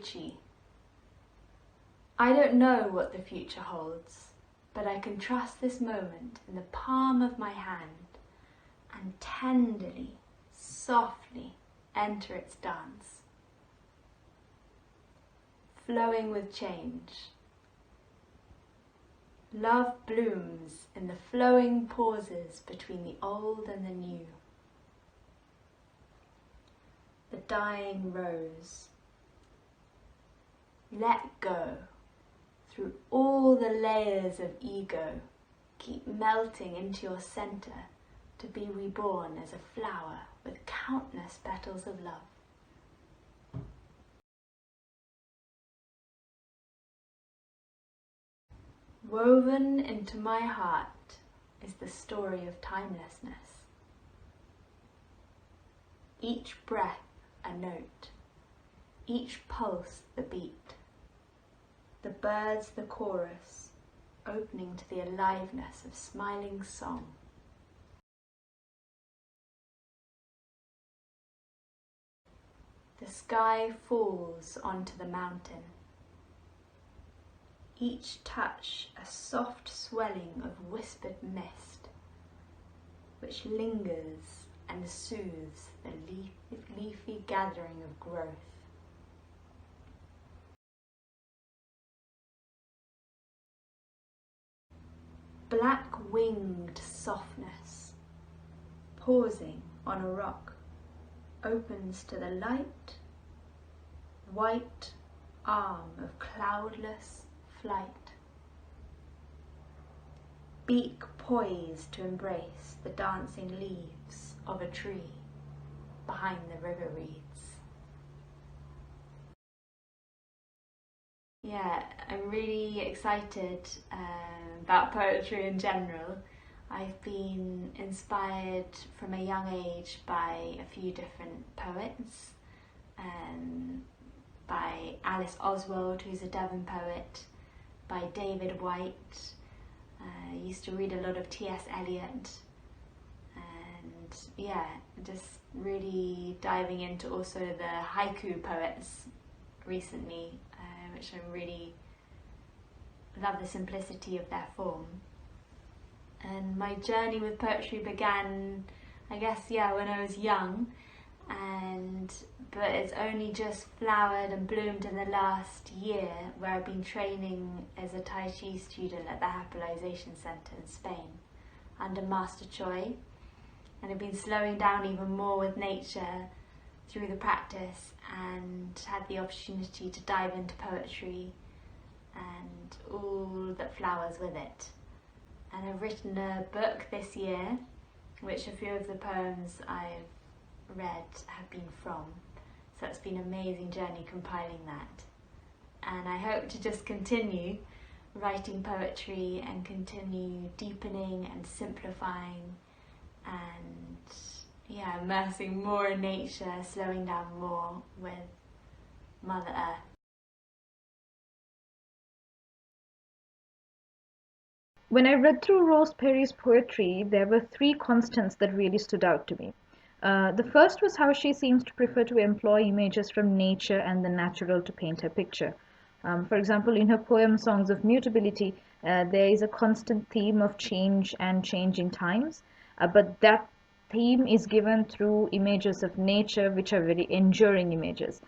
Gucci. I don't know what the future holds, but I can trust this moment in the palm of my hand and tenderly, softly enter its dance, flowing with change. Love blooms in the flowing pauses between the old and the new. The dying rose. Let go. Through all the layers of ego, keep melting into your center to be reborn as a flower with countless petals of love. Woven into my heart is the story of timelessness. Each breath a note, each pulse the beat, the birds the chorus, opening to the aliveness of smiling song. The sky falls onto the mountain, each touch a soft swelling of whispered mist, which lingers and soothes the leafy gathering of growth. Black-winged softness, pausing on a rock, opens to the light, white arm of cloudless flight. Beak poised to embrace the dancing leaves of a tree behind the river reeds. Yeah, I'm really excited about poetry in general. I've been inspired from a young age by a few different poets, by Alice Oswald, who's a Devon poet, by David White. I used to read a lot of T.S. Eliot, and yeah, just really diving into also the haiku poets recently, which I really love the simplicity of their form. And my journey with poetry began, I guess, when I was young, but it's only just flowered and bloomed in the last year, where I've been training as a Tai Chi student at the Happilization Centre in Spain under Master Choi, and I've been slowing down even more with nature through the practice, and had the opportunity to dive into poetry and all that flowers with it. And I've written a book this year, which a few of the poems I've read have been from. So it's been an amazing journey compiling that. And I hope to just continue writing poetry and continue deepening and simplifying and immersing more in nature, slowing down more with Mother Earth. When I read through Rose Perry's poetry, there were three constants that really stood out to me. The first was how she seems to prefer to employ images from nature and the natural to paint her picture. For example, in her poem Songs of Mutability, there is a constant theme of change and changing times, but that theme is given through images of nature, which are very enduring images.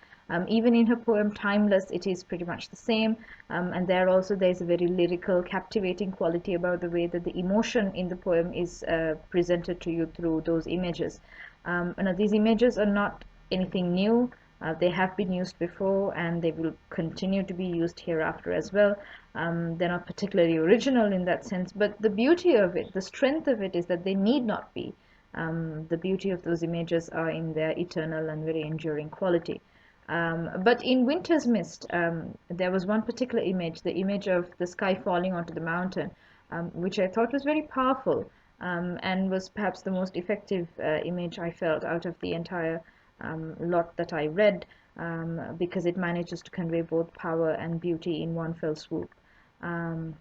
Even in her poem Timeless, it is pretty much the same, and there's a very lyrical, captivating quality about the way that the emotion in the poem is presented to you through those images. These images are not anything new. They have been used before, and they will continue to be used hereafter as well. They're not particularly original in that sense, but the beauty of it, the strength of it, is that they need not be. The beauty of those images are in their eternal and very enduring quality. But in Winter's Mist, there was one particular image, the image of the sky falling onto the mountain, which I thought was very powerful, and was perhaps the most effective image I felt out of the entire lot that I read, because it manages to convey both power and beauty in one fell swoop. And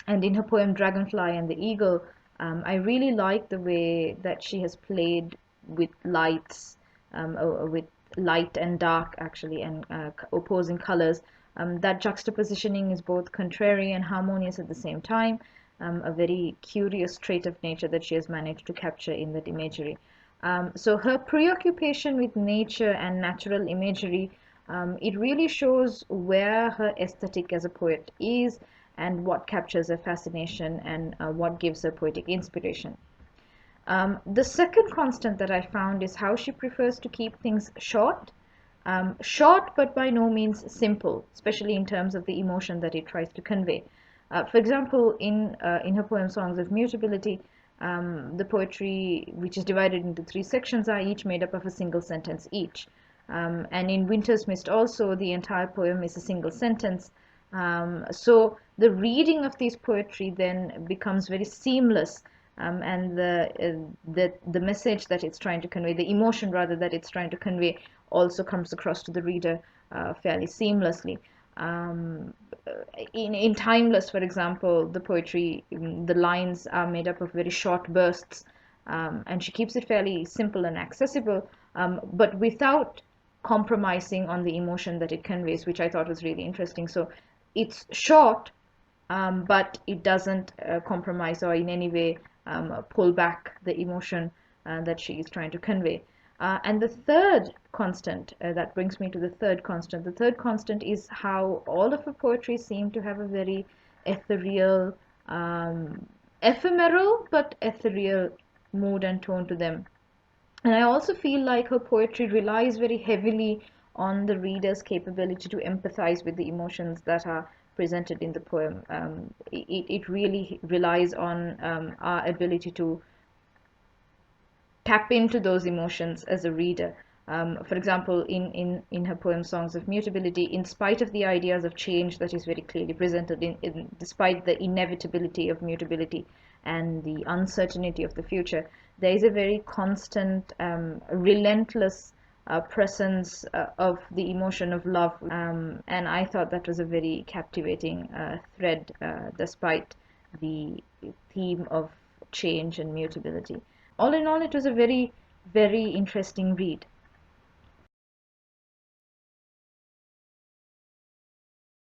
in her poem Dragonfly and the Eagle, I really like the way that she has played with lights, with light and dark actually, and opposing colors. That juxtapositioning is both contrary and harmonious at the same time. A very curious trait of nature that she has managed to capture in that imagery. So her preoccupation with nature and natural imagery, it really shows where her aesthetic as a poet is, and what captures her fascination, and what gives her poetic inspiration. The second constant that I found is how she prefers to keep things short. Short but by no means simple, especially in terms of the emotion that it tries to convey. For example, in her poem Songs of Mutability, the poetry, which is divided into three sections, are each made up of a single sentence each. And in Winter's Mist also, the entire poem is a single sentence. So the reading of these poetry then becomes very seamless, and the message that it's trying to convey, the emotion rather that it's trying to convey, also comes across to the reader fairly seamlessly. Um, in Timeless, for example, the poetry, the lines are made up of very short bursts, and she keeps it fairly simple and accessible, but without compromising on the emotion that it conveys, which I thought was really interesting. So it's short, but it doesn't compromise or in any way pull back the emotion that she is trying to convey. And the third constant, that brings me to the third constant. The third constant is how all of her poetry seem to have a very ethereal, ephemeral, but ethereal mood and tone to them. And I also feel like her poetry relies very heavily on the reader's capability to empathize with the emotions that are presented in the poem. It really relies on our ability to tap into those emotions as a reader. For example, in her poem Songs of Mutability, in spite of the ideas of change that is very clearly presented, despite the inevitability of mutability and the uncertainty of the future, there is a very constant, relentless presence of the emotion of love. And I thought that was a very captivating thread, despite the theme of change and mutability. All in all, it was a very, very interesting read.